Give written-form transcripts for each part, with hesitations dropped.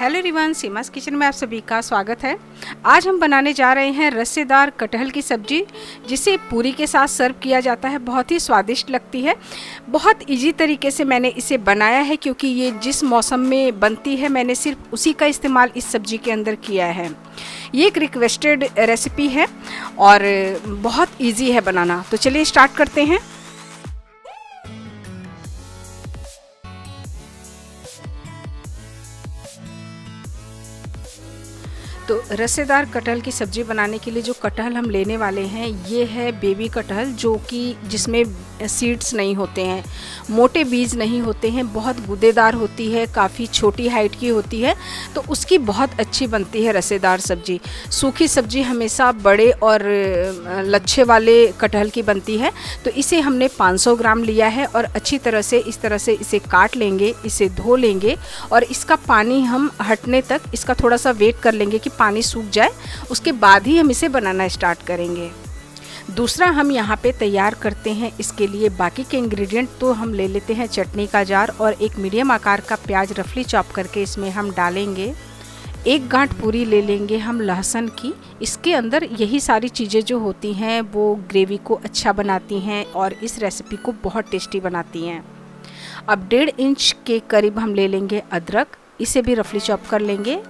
Hello everyone, Seema's kitchen में आप सभी का स्वागत है। आज हम बनाने जा रहे हैं रस्सेदार कटहल की सब्जी, जिसे पूरी के साथ सर्व किया जाता है। बहुत ही स्वादिष्ट लगती है। बहुत इजी तरीके से मैंने इसे बनाया है, क्योंकि ये जिस मौसम में बनती है मैंने सिर्फ उसी का इस्तेमाल इस सब्जी के अंदर किया है। ये एक रिक्वेस्टेड रेसिपी है और बहुत ईजी है बनाना। तो चलिए स्टार्ट करते हैं। तो रस्सेदार कटहल की सब्ज़ी बनाने के लिए जो कटहल हम लेने वाले हैं ये है बेबी कटहल, जो कि जिसमें सीड्स नहीं होते हैं, मोटे बीज नहीं होते हैं, बहुत गूदेदार होती है, काफ़ी छोटी हाइट की होती है, तो उसकी बहुत अच्छी बनती है रस्सेदार सब्ज़ी। सूखी सब्ज़ी हमेशा बड़े और लच्छे वाले कटहल की बनती है। तो इसे हमने 500 ग्राम लिया है और अच्छी तरह से इस तरह से इसे काट लेंगे, इसे धो लेंगे और इसका पानी हम हटने तक इसका थोड़ा सा वेट कर लेंगे कि पानी सूख जाए, उसके बाद ही हम इसे बनाना स्टार्ट करेंगे। दूसरा हम यहाँ पे तैयार करते हैं इसके लिए बाकी के इंग्रेडिएंट। तो हम ले लेते हैं चटनी का जार और एक मीडियम आकार का प्याज रफली चॉप करके इसमें हम डालेंगे। एक गांठ पूरी ले लेंगे हम लहसुन की। इसके अंदर यही सारी चीज़ें जो होती हैं वो ग्रेवी को अच्छा बनाती हैं और इस रेसिपी को बहुत टेस्टी बनाती हैं। अब 1.5 इंच के करीब हम ले लेंगे अदरक, इसे भी रफली चॉप कर लेंगे।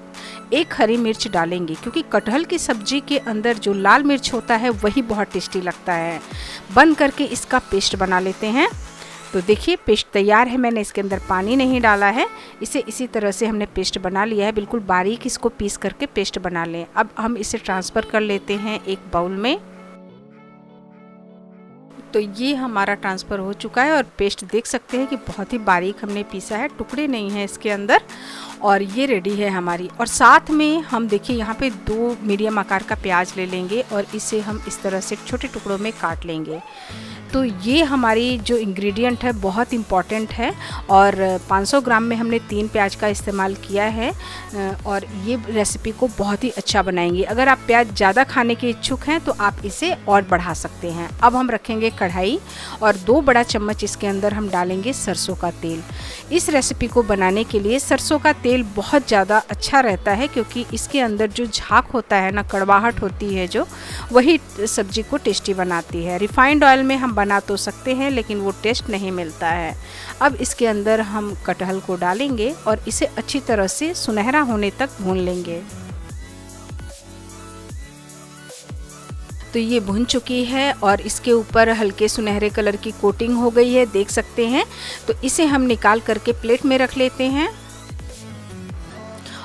एक हरी मिर्च डालेंगे, क्योंकि कटहल की सब्जी के अंदर जो लाल मिर्च होता है वही बहुत टेस्टी लगता है। बंद करके इसका पेस्ट बना लेते हैं। तो देखिए पेस्ट तैयार है, मैंने इसके अंदर पानी नहीं डाला है। इसे इसी तरह से हमने पेस्ट बना लिया है, बिल्कुल बारीक इसको पीस करके पेस्ट बना लें। अब हम इसे ट्रांसफ़र कर लेते हैं एक बाउल में। तो ये हमारा ट्रांसफ़र हो चुका है और पेस्ट देख सकते हैं कि बहुत ही बारीक हमने पीसा है, टुकड़े नहीं हैं इसके अंदर, और ये रेडी है हमारी। और साथ में हम देखिए यहाँ पे 2 मीडियम आकार का प्याज ले लेंगे और इसे हम इस तरह से छोटे टुकड़ों में काट लेंगे। तो ये हमारी जो इंग्रेडिएंट है बहुत इम्पॉर्टेंट है और 500 ग्राम में हमने 3 प्याज का इस्तेमाल किया है और ये रेसिपी को बहुत ही अच्छा बनाएंगे। अगर आप प्याज ज़्यादा खाने के इच्छुक हैं तो आप इसे और बढ़ा सकते हैं। अब हम रखेंगे कढ़ाई और 2 बड़ा चम्मच इसके अंदर हम डालेंगे सरसों का तेल। इस रेसिपी को बनाने के लिए सरसों का तेल बहुत ज़्यादा अच्छा रहता है, क्योंकि इसके अंदर जो झाग होता है ना, कड़वाहट होती है जो, वही सब्जी को टेस्टी बनाती है। रिफाइंड ऑयल में हम बना तो सकते हैं लेकिन वो टेस्ट नहीं मिलता है। अब इसके अंदर हम कटहल को डालेंगे और इसे अच्छी तरह से सुनहरा होने तक भून लेंगे। तो ये भुन चुकी है और इसके ऊपर हल्के सुनहरे कलर की कोटिंग हो गई है, देख सकते हैं। तो इसे हम निकाल करके प्लेट में रख लेते हैं।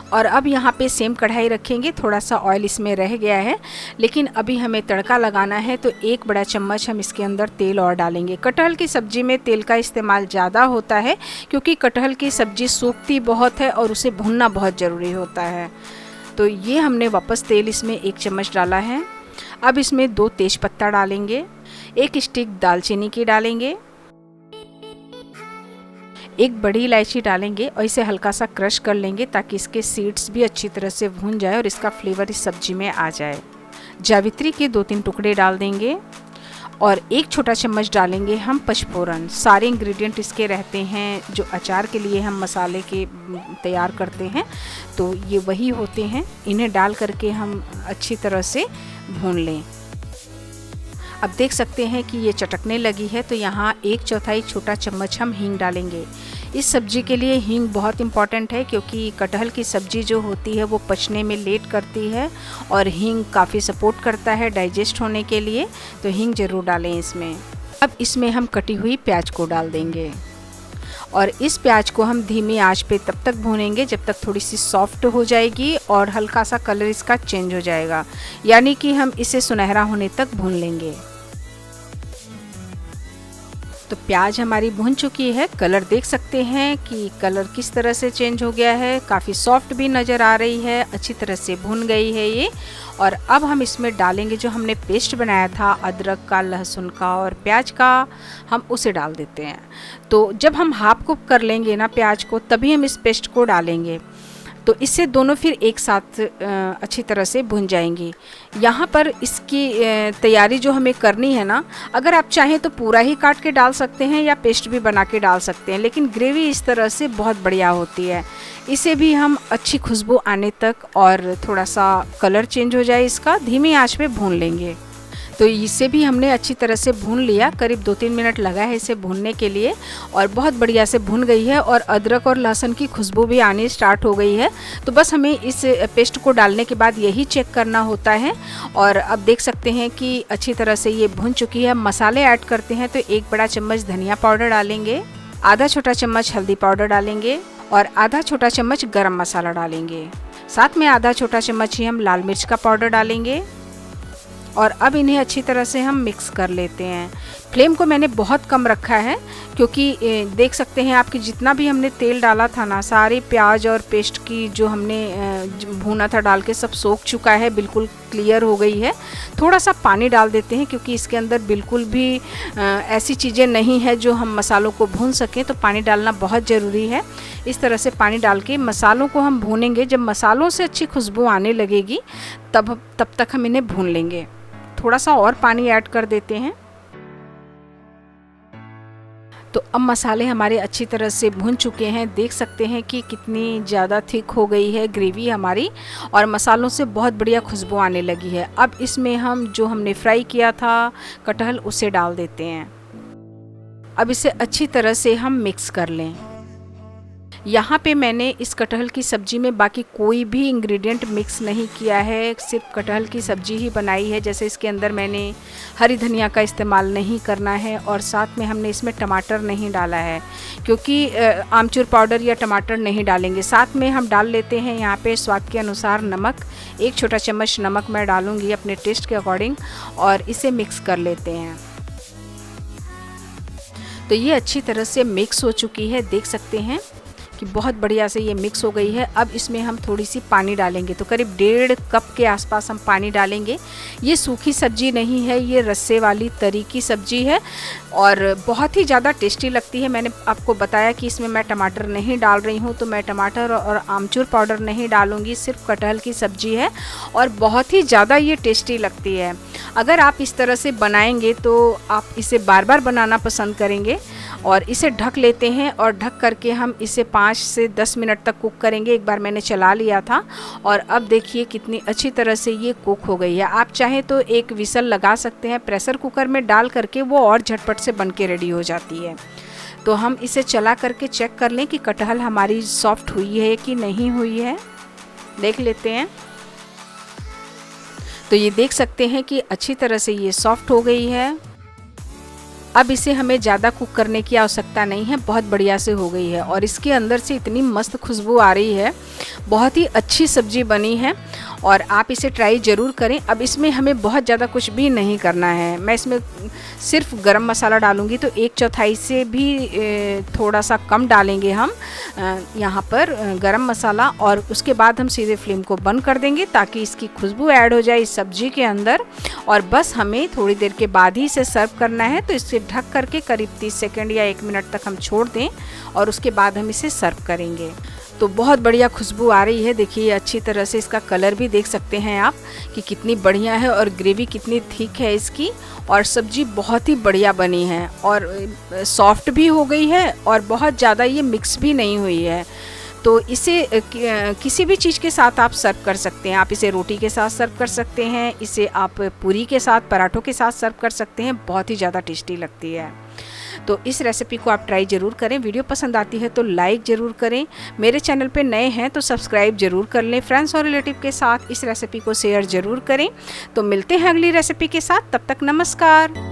और अब यहाँ पे सेम कढ़ाई रखेंगे, थोड़ा सा ऑयल इसमें रह गया है, लेकिन अभी हमें तड़का लगाना है। तो 1 बड़ा चम्मच हम इसके अंदर तेल और डालेंगे। कटहल की सब्ज़ी में तेल का इस्तेमाल ज़्यादा होता है, क्योंकि कटहल की सब्ज़ी सूखती बहुत है और उसे भुनना बहुत ज़रूरी होता है। तो ये हमने वापस तेल इसमें 1 चम्मच डाला है। अब इसमें 2 तेज़पत्ता डालेंगे, 1 स्टिक दालचीनी की डालेंगे, 1 बड़ी इलायची डालेंगे और इसे हल्का सा क्रश कर लेंगे ताकि इसके सीड्स भी अच्छी तरह से भून जाए और इसका फ्लेवर इस सब्जी में आ जाए। जावित्री के 2-3 टुकड़े डाल देंगे और 1 छोटा चम्मच डालेंगे हम पचफोरन। सारे इंग्रेडिएंट इसके रहते हैं जो अचार के लिए हम मसाले के तैयार करते हैं, तो ये वही होते हैं। इन्हें डाल करके हम अच्छी तरह से भून लें। अब देख सकते हैं कि ये चटकने लगी है, तो यहाँ 1/4 छोटा चम्मच हम हींग डालेंगे। इस सब्जी के लिए हींग बहुत इम्पॉर्टेंट है, क्योंकि कटहल की सब्जी जो होती है वो पचने में लेट करती है और हींग काफ़ी सपोर्ट करता है डाइजेस्ट होने के लिए, तो हींग ज़रूर डालें इसमें। अब इसमें हम कटी हुई प्याज को डाल देंगे और इस प्याज को हम धीमी आंच पे तब तक भूनेंगे जब तक थोड़ी सी सॉफ्ट हो जाएगी और हल्का सा कलर इसका चेंज हो जाएगा, यानी कि हम इसे सुनहरा होने तक भून लेंगे। तो प्याज हमारी भुन चुकी है, कलर देख सकते हैं कि कलर किस तरह से चेंज हो गया है, काफ़ी सॉफ्ट भी नज़र आ रही है, अच्छी तरह से भुन गई है ये। और अब हम इसमें डालेंगे जो हमने पेस्ट बनाया था अदरक का, लहसुन का और प्याज का, हम उसे डाल देते हैं। तो जब हम हाफ कुक कर लेंगे ना प्याज को, तभी हम इस पेस्ट को डालेंगे। तो इससे दोनों फिर एक साथ अच्छी तरह से भुन जाएंगी। यहाँ पर इसकी तैयारी जो हमें करनी है ना, अगर आप चाहें तो पूरा ही काट के डाल सकते हैं या पेस्ट भी बना के डाल सकते हैं, लेकिन ग्रेवी इस तरह से बहुत बढ़िया होती है। इसे भी हम अच्छी खुशबू आने तक और थोड़ा सा कलर चेंज हो जाए इसका, धीमी आंच पे भून लेंगे। तो इसे भी हमने अच्छी तरह से भून लिया, करीब 2-3 मिनट लगा है इसे भूनने के लिए, और बहुत बढ़िया से भुन गई है और अदरक और लहसुन की खुशबू भी आनी स्टार्ट हो गई है। तो बस हमें इस पेस्ट को डालने के बाद यही चेक करना होता है। और अब देख सकते हैं कि अच्छी तरह से ये भुन चुकी है। मसाले ऐड करते हैं तो 1 बड़ा चम्मच धनिया पाउडर डालेंगे, आधा छोटा चम्मच हल्दी पाउडर डालेंगे और आधा छोटा चम्मच गरम मसाला डालेंगे। साथ में आधा छोटा चम्मच ही हम लाल मिर्च का पाउडर डालेंगे और अब इन्हें अच्छी तरह से हम मिक्स कर लेते हैं। फ्लेम को मैंने बहुत कम रखा है क्योंकि देख सकते हैं आपकी जितना भी हमने तेल डाला था ना, सारे प्याज और पेस्ट की जो हमने भुना था डाल के सब सोख चुका है, बिल्कुल क्लियर हो गई है। थोड़ा सा पानी डाल देते हैं क्योंकि इसके अंदर बिल्कुल भी ऐसी चीज़ें नहीं है जो हम मसालों को भून सकें, तो पानी डालना बहुत ज़रूरी है। इस तरह से पानी डाल के मसालों को हम भूनेंगे। जब मसालों से अच्छी खुशबू आने लगेगी तब तक हम इन्हें भून लेंगे। थोड़ा सा और पानी ऐड कर देते हैं। तो अब मसाले हमारे अच्छी तरह से भुन चुके हैं। देख सकते हैं कि कितनी ज़्यादा थिक हो गई है ग्रेवी हमारी और मसालों से बहुत बढ़िया खुशबू आने लगी है। अब इसमें हम जो हमने फ्राई किया था कटहल उसे डाल देते हैं। अब इसे अच्छी तरह से हम मिक्स कर लें। यहाँ पे मैंने इस कटहल की सब्ज़ी में बाकी कोई भी इंग्रेडिएंट मिक्स नहीं किया है, सिर्फ कटहल की सब्ज़ी ही बनाई है। जैसे इसके अंदर मैंने हरी धनिया का इस्तेमाल नहीं करना है और साथ में हमने इसमें टमाटर नहीं डाला है क्योंकि आमचूर पाउडर या टमाटर नहीं डालेंगे। साथ में हम डाल लेते हैं यहाँ पे स्वाद के अनुसार नमक, 1 छोटा चम्मच नमक मैं डालूँगी अपने टेस्ट के अकॉर्डिंग और इसे मिक्स कर लेते हैं। तो ये अच्छी तरह से मिक्स हो चुकी है, देख सकते हैं कि बहुत बढ़िया से ये मिक्स हो गई है। अब इसमें हम थोड़ी सी पानी डालेंगे, तो करीब 1.5 कप के आसपास हम पानी डालेंगे। ये सूखी सब्जी नहीं है, ये रस्से वाली तरी की सब्जी है और बहुत ही ज़्यादा टेस्टी लगती है। मैंने आपको बताया कि इसमें मैं टमाटर नहीं डाल रही हूँ, तो मैं टमाटर और आमचूर पाउडर नहीं डालूँगी, सिर्फ कटहल की सब्जी है और बहुत ही ज़्यादा ये टेस्टी लगती है। अगर आप इस तरह से बनाएंगे तो आप इसे बार बार बनाना पसंद करेंगे। और इसे ढक लेते हैं और ढक करके हम इसे 5 से 10 मिनट तक कुक करेंगे। एक बार मैंने चला लिया था और अब देखिए कितनी अच्छी तरह से ये कुक हो गई है। आप चाहें तो एक विसल लगा सकते हैं, प्रेशर कुकर में डाल करके वो और झटपट से बन के रेडी हो जाती है। तो हम इसे चला करके चेक कर लें कि कटहल हमारी सॉफ्ट हुई है कि नहीं हुई है, देख लेते हैं। तो ये देख सकते हैं कि अच्छी तरह से ये सॉफ्ट हो गई है। अब इसे हमें ज़्यादा कुक करने की आवश्यकता नहीं है, बहुत बढ़िया से हो गई है और इसके अंदर से इतनी मस्त खुशबू आ रही है, बहुत ही अच्छी सब्जी बनी है और आप इसे ट्राई ज़रूर करें। अब इसमें हमें बहुत ज़्यादा कुछ भी नहीं करना है, मैं इसमें सिर्फ गरम मसाला डालूंगी तो 1/4 से भी थोड़ा सा कम डालेंगे हम यहाँ पर गरम मसाला और उसके बाद हम सीधे फ्लेम को बंद कर देंगे ताकि इसकी खुशबू ऐड हो जाए इस सब्जी के अंदर। और बस हमें थोड़ी देर के बाद ही इसे सर्व करना है, तो इसे ढक करके करीब 30 सेकंड या 1 मिनट तक हम छोड़ दें और उसके बाद हम इसे सर्व करेंगे। तो बहुत बढ़िया खुशबू आ रही है, देखिए अच्छी तरह से इसका कलर भी देख सकते हैं आप कि कितनी बढ़िया है और ग्रेवी कितनी थिक है इसकी और सब्जी बहुत ही बढ़िया बनी है और सॉफ्ट भी हो गई है और बहुत ज़्यादा ये मिक्स भी नहीं हुई है। तो इसे किसी भी चीज़ के साथ आप सर्व कर सकते हैं। आप इसे रोटी के साथ सर्व कर सकते हैं, इसे आप पूरी के साथ, पराठों के साथ सर्व कर सकते हैं, बहुत ही ज़्यादा टेस्टी लगती है। तो इस रेसिपी को आप ट्राई ज़रूर करें। वीडियो पसंद आती है तो लाइक ज़रूर करें। मेरे चैनल पे नए हैं तो सब्सक्राइब ज़रूर कर लें। फ्रेंड्स और रिलेटिव के साथ इस रेसिपी को शेयर ज़रूर करें। तो मिलते हैं अगली रेसिपी के साथ, तब तक नमस्कार।